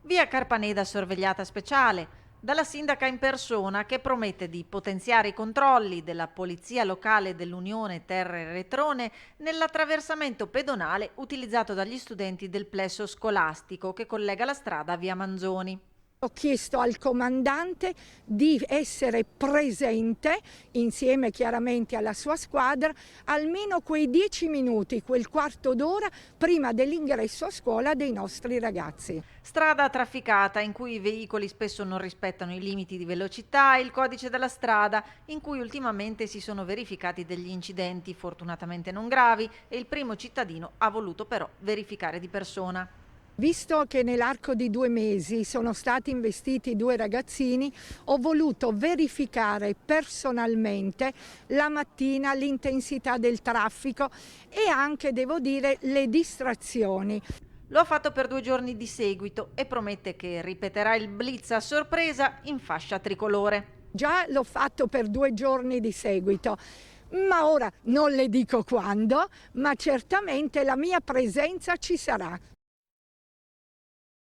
Via Carpaneda sorvegliata speciale, dalla sindaca in persona che promette di potenziare i controlli della Polizia Locale dell'Unione Terre Retrone nell'attraversamento pedonale utilizzato dagli studenti del plesso scolastico che collega la strada a via Manzoni. Ho chiesto al comandante di essere presente, insieme chiaramente alla sua squadra, almeno quei 10 minuti, quel quarto d'ora prima dell'ingresso a scuola dei nostri ragazzi. Strada trafficata in cui i veicoli spesso non rispettano i limiti di velocità e il codice della strada, in cui ultimamente si sono verificati degli incidenti fortunatamente non gravi e il primo cittadino ha voluto però verificare di persona. Visto che nell'arco di 2 mesi sono stati investiti 2 ragazzini, ho voluto verificare personalmente la mattina l'intensità del traffico e anche, devo dire, le distrazioni. Lo ha fatto per 2 giorni di seguito e promette che ripeterà il blitz a sorpresa in fascia tricolore. Già l'ho fatto per 2 giorni di seguito, ma ora non le dico quando, ma certamente la mia presenza ci sarà.